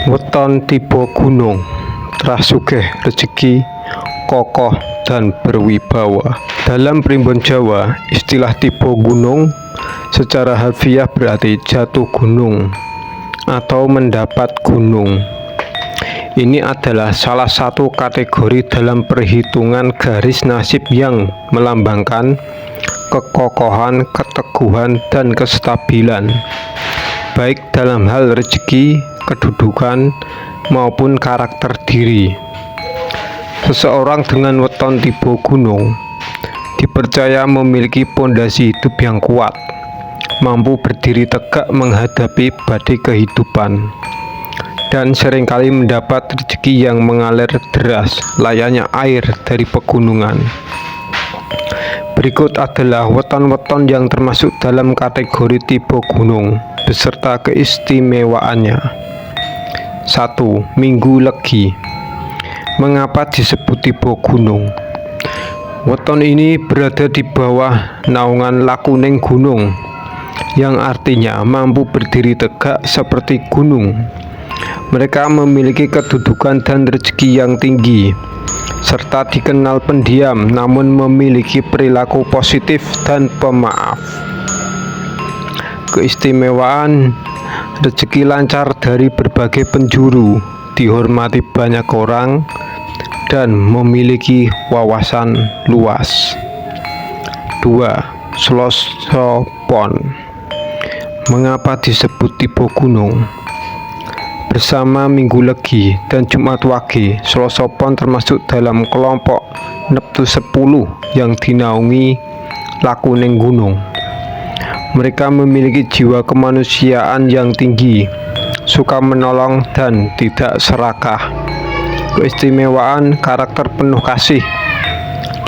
Weton tiba gunung, trasugih rejeki, kokoh dan berwibawa. Dalam primbon Jawa, istilah tiba gunung secara harfiah berarti jatuh gunung atau mendapat gunung. Ini adalah salah satu kategori dalam perhitungan garis nasib yang melambangkan kekokohan, keteguhan, dan kestabilan, baik dalam hal rezeki, kedudukan, maupun karakter diri. Seseorang dengan weton tiba gunung dipercaya memiliki pondasi hidup yang kuat, mampu berdiri tegak menghadapi badai kehidupan, dan seringkali mendapat rezeki yang mengalir deras layaknya air dari pegunungan. Berikut adalah weton-weton yang termasuk dalam kategori tiba gunung beserta keistimewaannya. 1. Minggu Legi. Mengapa disebut tiba gunung? Weton ini berada di bawah naungan lakuning gunung, yang artinya mampu berdiri tegak seperti gunung. Mereka memiliki kedudukan dan rezeki yang tinggi, serta dikenal pendiam namun memiliki perilaku positif dan pemaaf. Keistimewaan: rezeki lancar dari berbagai penjuru, dihormati banyak orang, dan memiliki wawasan luas. 2. Sloso Pon. Mengapa disebut tiba gunung? Bersama Minggu Legi dan Jumat Wage, Sloso Pon termasuk dalam kelompok Neptu 10 yang dinaungi lakuning gunung. Mereka memiliki jiwa kemanusiaan yang tinggi, suka menolong dan tidak serakah. Keistimewaan: karakter penuh kasih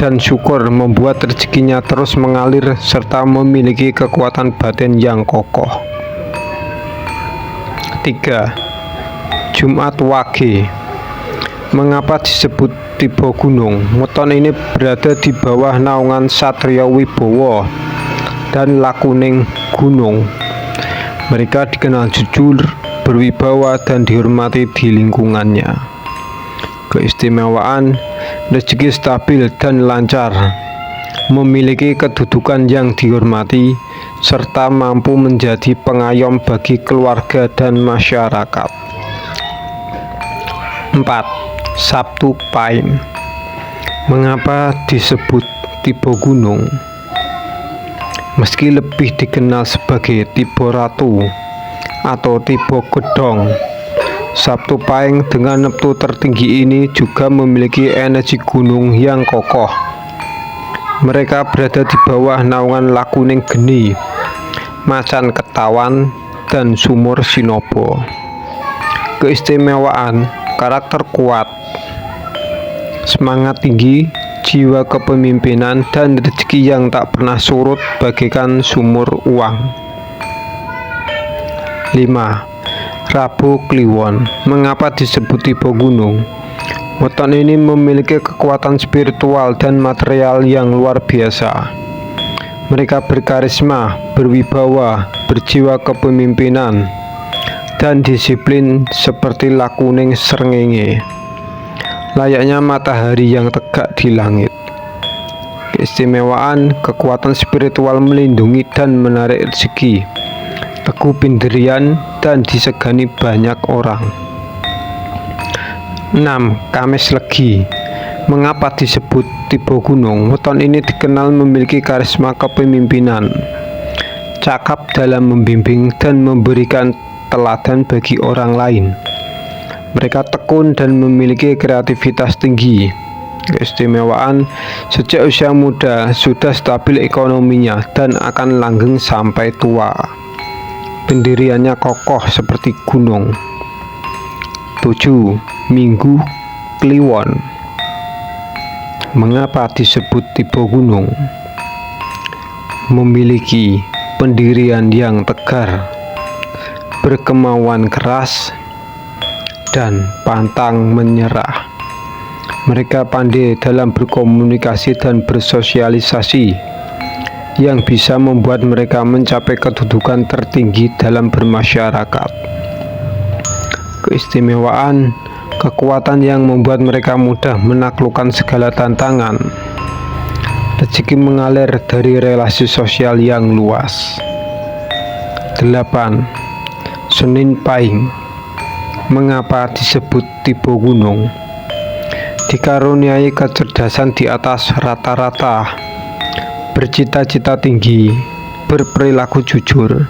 dan syukur membuat rezekinya terus mengalir serta memiliki kekuatan batin yang kokoh. 3. Jumat Wage. Mengapa disebut tiba gunung? Weton ini berada di bawah naungan Satrio Wibowo dan lakuning gunung. Mereka dikenal jujur, berwibawa, dan dihormati di lingkungannya. Keistimewaan: rezeki stabil dan lancar, memiliki kedudukan yang dihormati, serta mampu menjadi pengayom bagi keluarga dan masyarakat. 4. Sabtu Pahing. Mengapa disebut tiba gunung? Meski lebih dikenal sebagai tiba ratu atau tiba gedong, Sabtu Pahing dengan neptu tertinggi ini juga memiliki energi gunung yang kokoh. Mereka berada di bawah naungan lakuning geni, macan ketawan, dan sumur sinobo. Keistimewaan: karakter kuat, semangat tinggi, jiwa kepemimpinan, dan rezeki yang tak pernah surut bagaikan sumur uang. 5. Rabu Kliwon. Mengapa disebut tiba gunung? Weton ini memiliki kekuatan spiritual dan material yang luar biasa. Mereka berkarisma, berwibawa, berjiwa kepemimpinan, dan disiplin seperti lakuning srengenge, layaknya matahari yang tegak di langit. Keistimewaan: kekuatan spiritual melindungi dan menarik rezeki, teguh pendirian, dan disegani banyak orang. 6. Kamis Legi. Mengapa disebut tiba gunung? Weton ini dikenal memiliki karisma kepemimpinan, cakap dalam membimbing, dan memberikan teladan bagi orang lain. Mereka tekun dan memiliki kreativitas tinggi. Keistimewaan: sejak usia muda sudah stabil ekonominya dan akan langgeng sampai tua. Pendiriannya kokoh seperti gunung. 7. Minggu Kliwon. Mengapa disebut tiba gunung? Memiliki pendirian yang tegar, berkemauan keras, dan pantang menyerah. Mereka pandai dalam berkomunikasi dan bersosialisasi, yang bisa membuat mereka mencapai kedudukan tertinggi dalam bermasyarakat. keistimewaan, kekuatan yang membuat mereka mudah menaklukkan segala tantangan. Rezeki mengalir dari relasi sosial yang luas. 8. Senin Pahing. Mengapa disebut tipe gunung? Dikaruniai kecerdasan di atas rata-rata, bercita-cita tinggi, berperilaku jujur,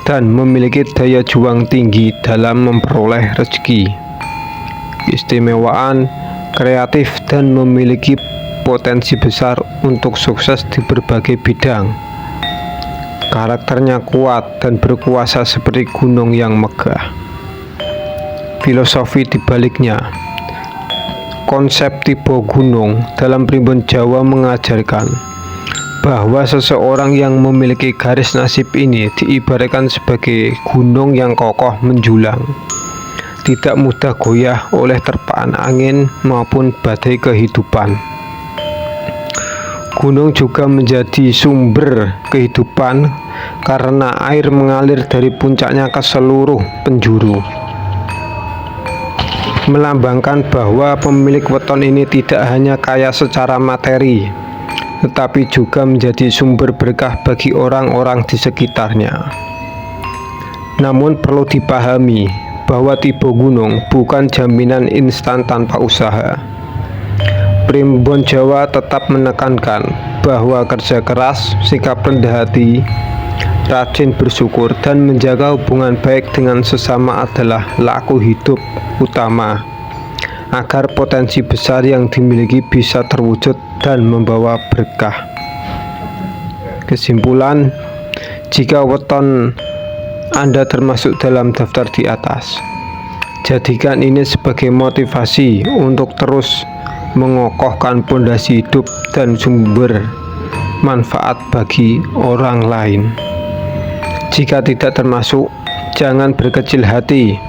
dan memiliki daya juang tinggi dalam memperoleh rezeki, keistimewaan, kreatif, dan memiliki potensi besar untuk sukses di berbagai bidang. Karakternya kuat dan berkuasa seperti gunung yang megah. Filosofi dibaliknya, konsep tipe gunung dalam primbon Jawa mengajarkan bahwa seseorang yang memiliki garis nasib ini diibaratkan sebagai gunung yang kokoh menjulang, tidak mudah goyah oleh terpaan angin maupun badai kehidupan. Gunung juga menjadi sumber kehidupan karena air mengalir dari puncaknya ke seluruh penjuru, melambangkan bahwa pemilik weton ini tidak hanya kaya secara materi, tetapi juga menjadi sumber berkah bagi orang-orang di sekitarnya. Namun perlu dipahami bahwa tipe gunung bukan jaminan instan tanpa usaha. Primbon Jawa tetap menekankan bahwa kerja keras, sikap rendah hati, rajin bersyukur, dan menjaga hubungan baik dengan sesama adalah laku hidup utama agar potensi besar yang dimiliki bisa terwujud dan membawa berkah. Kesimpulan, jika weton Anda termasuk dalam daftar di atas, jadikan ini sebagai motivasi untuk terus mengokohkan pondasi hidup dan sumber manfaat bagi orang lain. Jika tidak termasuk, jangan berkecil hati.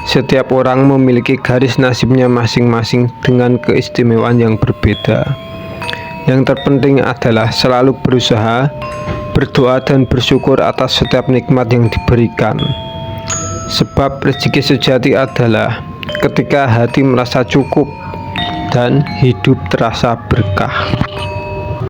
Setiap orang memiliki garis nasibnya masing-masing dengan keistimewaan yang berbeda. Yang terpenting adalah selalu berusaha, berdoa, dan bersyukur atas setiap nikmat yang diberikan. Sebab rezeki sejati adalah ketika hati merasa cukup dan hidup terasa berkah.